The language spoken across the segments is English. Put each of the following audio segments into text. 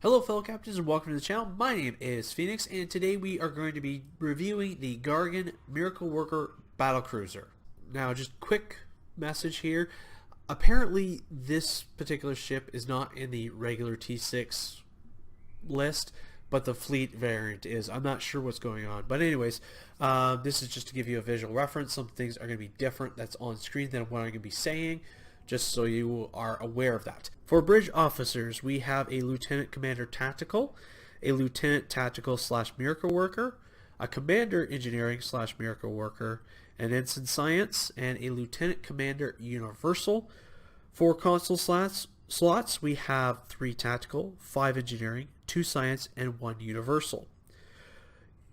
Hello fellow captains and welcome to the channel. My name is Phoenix and today we are going to be reviewing the Gagarin Miracle Worker Battlecruiser. Now just quick message here. Apparently this particular ship is not in the regular T6 list, but the fleet variant is. I'm not sure what's going on. But anyways, this is just to give you a visual reference. Some things are going to be different that's on screen than what I'm going to be saying, just so you are aware of that. For bridge officers, we have a Lieutenant Commander Tactical, a Lieutenant Tactical / Miracle Worker, a Commander Engineering / Miracle Worker, an Ensign Science, and a Lieutenant Commander Universal. For console slots, we have 3 Tactical, 5 Engineering, 2 Science, and 1 Universal.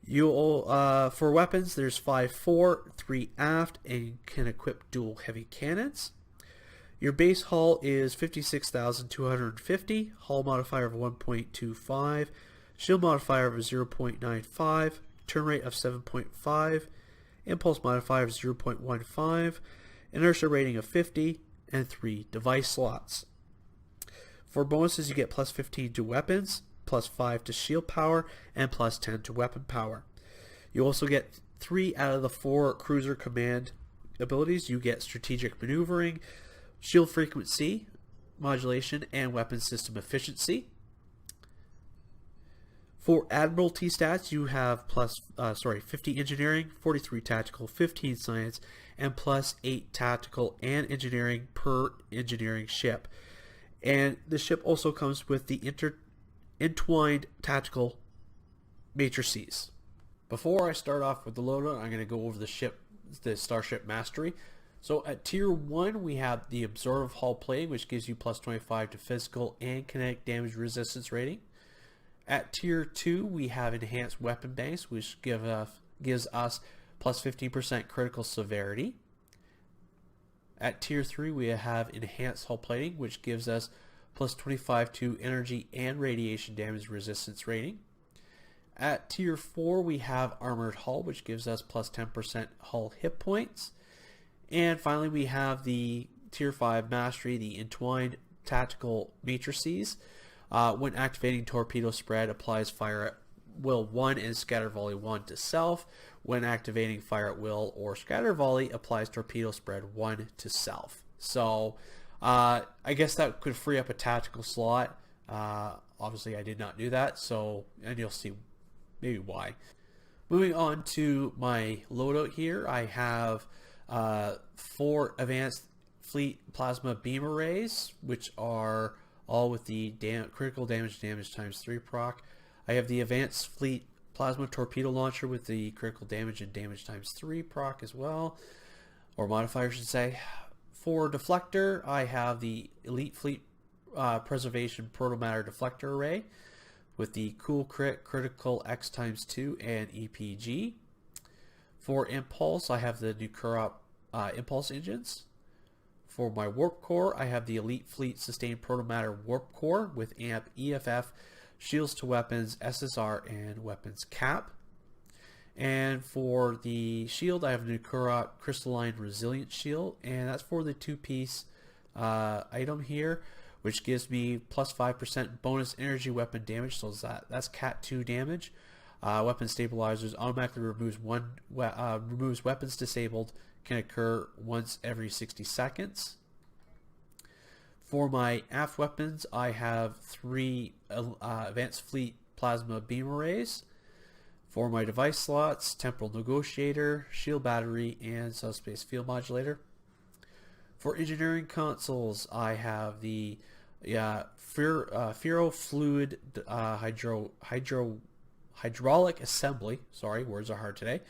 For weapons, there's 5 fore, 3 aft, and can equip dual heavy cannons. Your base hull is 56,250, hull modifier of 1.25, shield modifier of 0.95, turn rate of 7.5, impulse modifier of 0.15, inertia rating of 50, and 3 device slots. For bonuses, you get plus 15 to weapons, plus 5 to shield power, and plus 10 to weapon power. You also get 3 out of the 4 cruiser command abilities. You get strategic maneuvering, shield frequency modulation, and weapon system efficiency. For Admiralty stats, you have 50 engineering, 43 tactical, 15 science, and plus 8 tactical and engineering per engineering ship. And the ship also comes with the entwined tactical matrices. Before I start off with the loadout, I'm going to go over the Starship Mastery. So at Tier 1, we have the Absorptive Hull Plating, which gives you plus 25 to physical and kinetic damage resistance rating. At Tier 2, we have Enhanced Weapon Banks, which gives us plus 15% critical severity. At Tier 3, we have Enhanced Hull Plating, which gives us plus 25 to energy and radiation damage resistance rating. At Tier 4, we have Armored Hull, which gives us plus 10% hull hit points. And finally, we have the Tier 5 Mastery, the Entwined Tactical Matrices. When activating Torpedo Spread, applies Fire at Will 1 and Scatter Volley 1 to self. When activating Fire at Will or Scatter Volley, applies Torpedo Spread 1 to self. So, I guess that could free up a tactical slot. Obviously, I did not do that, and you'll see maybe why. Moving on to my loadout here, I have 4 advanced fleet plasma beam arrays, which are all with the critical damage times 3 proc. I have the advanced fleet plasma torpedo launcher with the critical damage and damage times 3 proc as well, or modifier I should say. For deflector, I have the elite fleet preservation protomatter deflector array with the cool critical X times 2 and EPG. For impulse, I have the Nucura impulse engines. For my warp core, I have the Elite Fleet Sustained Protomatter warp core with AMP, EFF, shields to weapons, SSR, and weapons cap. And for the shield, I have the Nucura Crystalline Resilient Shield, and that's for the 2-piece item here, which gives me plus 5% bonus energy weapon damage, so that's Cat 2 damage. Weapon stabilizers automatically removes weapons disabled, can occur once every 60 seconds. For my aft weapons, I have 3 advanced fleet plasma beam arrays. For my device slots, temporal negotiator, shield battery, and subspace field modulator. For engineering consoles, I have the ferrofluid hydraulic assembly, sorry, words are hard today,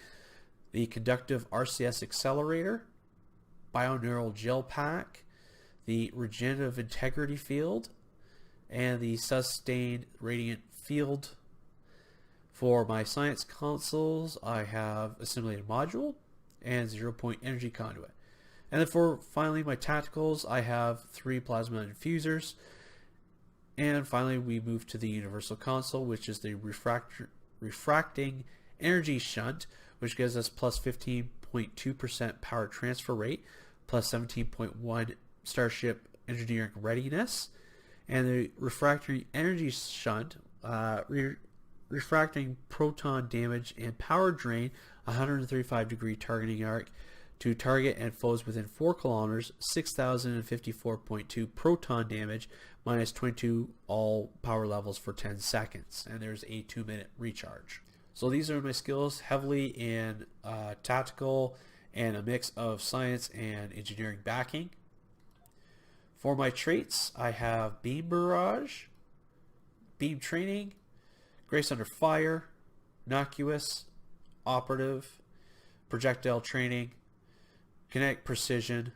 the conductive RCS accelerator, bioneural gel pack, the regenerative integrity field, and the sustained radiant field. For my science consoles, I have assimilated module and 0-point energy conduit. And then for finally my tacticals, I have 3 plasma infusers. And finally, we move to the universal console, which is the refracting energy shunt, which gives us plus 15.2% power transfer rate, plus 17.1 starship engineering readiness, And the refractory energy shunt, refracting proton damage and power drain, 135 degree targeting arc to target and foes within 4 kilometers, 6,054.2 proton damage, minus 22 all power levels for 10 seconds. And there's a 2-minute recharge. So these are my skills, heavily in tactical and a mix of science and engineering backing. For my traits, I have Beam Barrage, Beam Training, Grace Under Fire, Innocuous, Operative, Projectile Training, Kinetic Precision,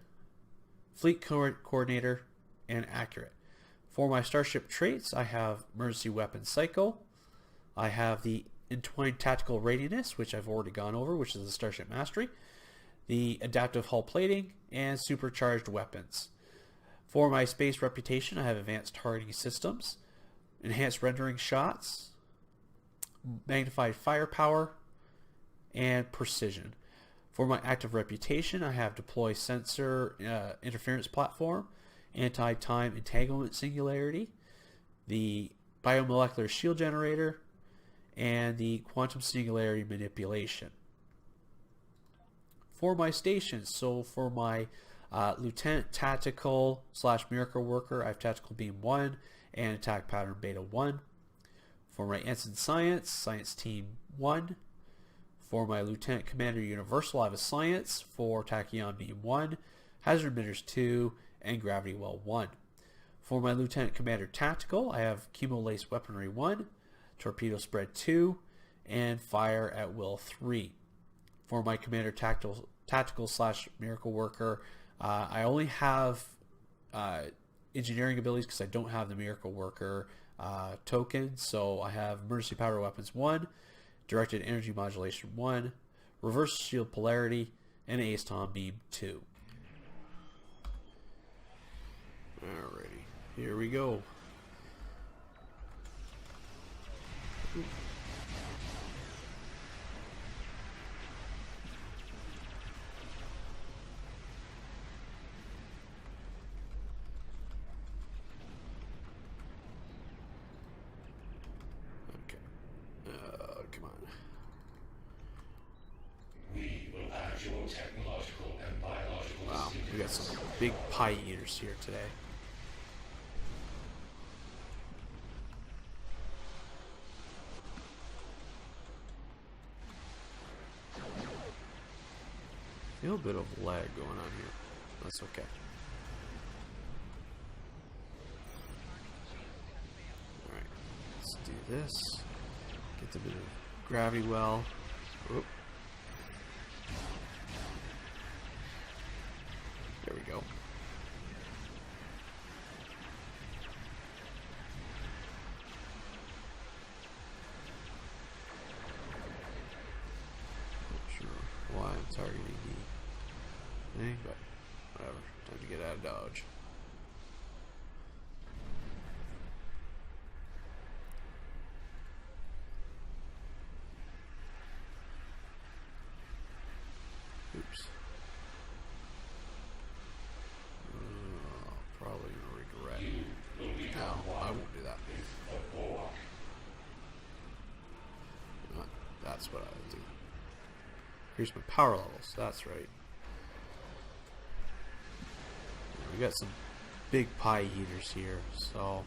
Fleet Coordinator, and Accurate. For my Starship traits, I have Emergency Weapon Psycho. I have the Entwined Tactical Readiness, which I've already gone over, which is the Starship Mastery, the Adaptive Hull Plating, and Supercharged Weapons. For my Space Reputation, I have Advanced Targeting Systems, Enhanced Rendering Shots, Magnified Firepower, and Precision. For my Active Reputation, I have Deploy Sensor Interference Platform, Anti-Time Entanglement Singularity, the Biomolecular Shield Generator, and the Quantum Singularity Manipulation. For my stations, so for my Lieutenant Tactical / Miracle Worker, I have Tactical Beam 1 and Attack Pattern Beta 1. For my Ensign Science, Science Team 1. For my Lieutenant Commander Universal, I have a Science for Tachyon Beam 1, Hazard Emitters 2, and Gravity Well 1. For my Lieutenant Commander Tactical, I have Chemo Lace Weaponry 1, Torpedo Spread 2, and Fire at Will 3. For my Commander Tactical / Miracle Worker, I only have engineering abilities because I don't have the Miracle Worker token. So I have Emergency Power Weapons 1, Directed Energy Modulation 1, Reverse Shield Polarity, and Ace Tom Beam 2. Alrighty, here we go. Come on. We will add your technological and biological. Wow, we got some big pie eaters here today. Feel a bit of lag going on here. That's okay. Alright, let's do this. Get the bit of gravity well. Oop. There we go. Not sure why I'm targeting the thing, but whatever. Time to get out of dodge. Oops. Probably gonna regret it. No, I won't do that. That's what I would do. Here's my power levels. That's right. We got some big pie eaters here, so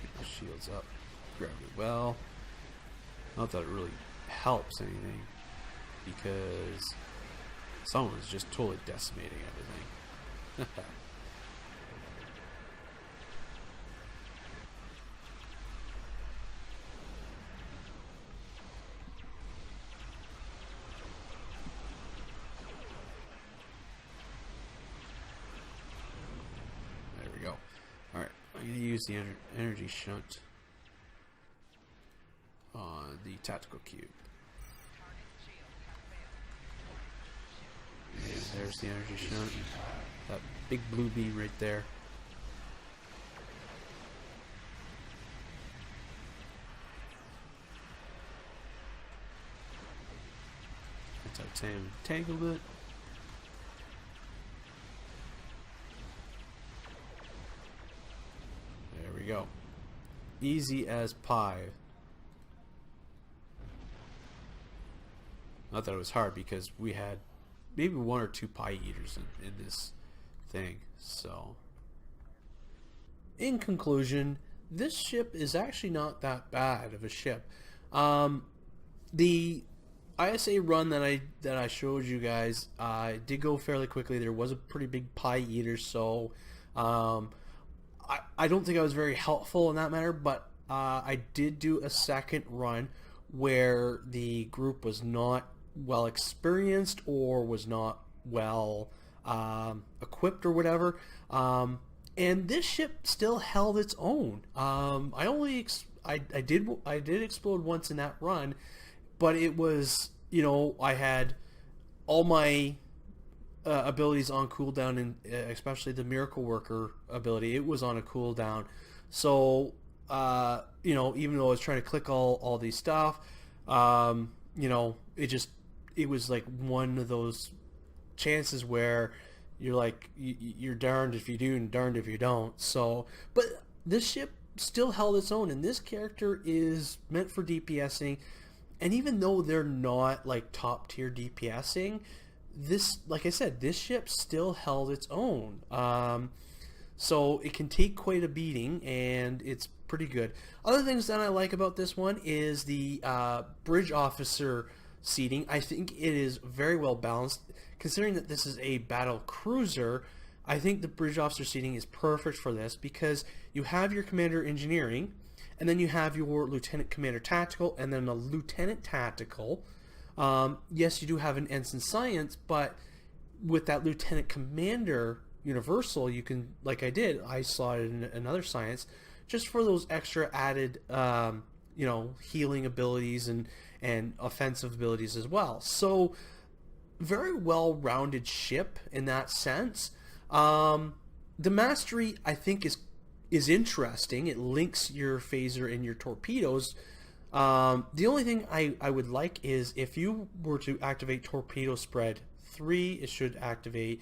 keep the shields up. Gravity well. Not that it really helps anything, because someone's just totally decimating everything. There we go. Alright, I'm going to use the energy shunt on the tactical cube. And there's the energy shunt. That big blue beam right there. Titanium entanglement. There we go. Easy as pie. Not that it was hard, because we had maybe 1 or 2 pie eaters in this thing. So, in conclusion, this ship is actually not that bad of a ship. The ISA run that I showed you guys did go fairly quickly. There was a pretty big pie eater, so I don't think I was very helpful in that matter, but I did do a second run where the group was not well experienced or was not well equipped or whatever, and this ship still held its own. I did explode once in that run, but it was, you know, I had all my abilities on cooldown, and especially the Miracle Worker ability, it was on a cooldown. So you know, even though I was trying to click all these stuff, you know, it was like one of those chances where you're like, you're darned if you do and darned if you don't. So, but this ship still held its own, and this character is meant for DPSing, and even though they're not like top tier DPSing, this, like I said, this ship still held its own. So it can take quite a beating, and it's pretty good. Other things that I like about this one is the bridge officer seating. I think it is very well balanced. Considering that this is a battle cruiser, I think the bridge officer seating is perfect for this, because you have your commander engineering, and then you have your lieutenant commander tactical, and then a lieutenant tactical. Yes, you do have an ensign science, but with that lieutenant commander universal, you can, like I slotted in another science just for those extra added you know, healing abilities and offensive abilities as well. So very well-rounded ship in that sense. The mastery, I think, is interesting. It links your phaser and your torpedoes. The only thing I would like is if you were to activate torpedo spread 3, it should activate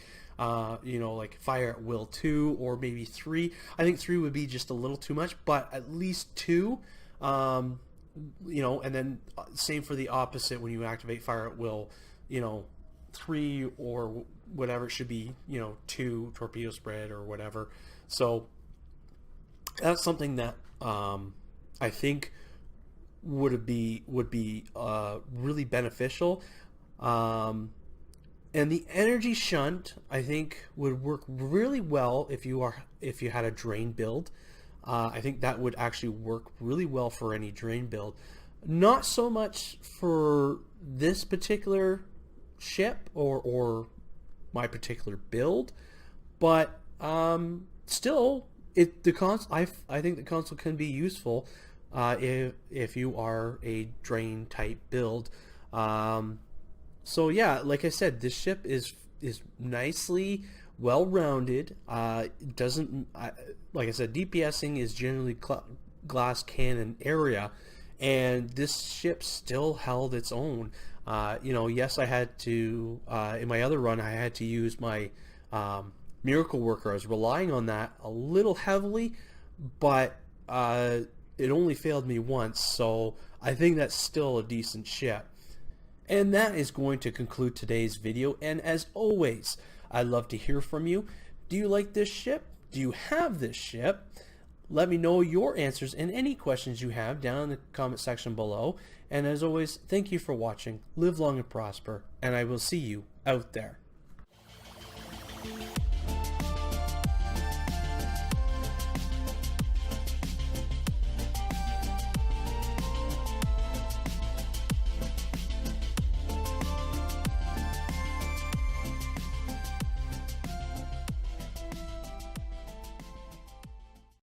you know, like fire at will 2, or maybe 3. I think 3 would be just a little too much, but at least 2. You know, and then same for the opposite when you activate fire at will, you know, 3 or whatever, it should be, you know, 2 torpedo spread or whatever. So that's something that I think would be really beneficial. And the energy shunt, I think, would work really well if you had a drain build. I think that would actually work really well for any drain build. Not so much for this particular ship or my particular build, but still, I think the console can be useful if you are a drain type build. So yeah, like I said, this ship is nicely well-rounded. Doesn't, like I said, DPSing is generally glass cannon area, and this ship still held its own. You know, yes, I had to in my other run I had to use my Miracle Worker. I was relying on that a little heavily, but it only failed me once, so I think that's still a decent ship. And that is going to conclude today's video, and as always, I'd love to hear from you. Do you like this ship? Do you have this ship? Let me know your answers and any questions you have down in the comment section below. And as always, thank you for watching. Live long and prosper, and I will see you out there.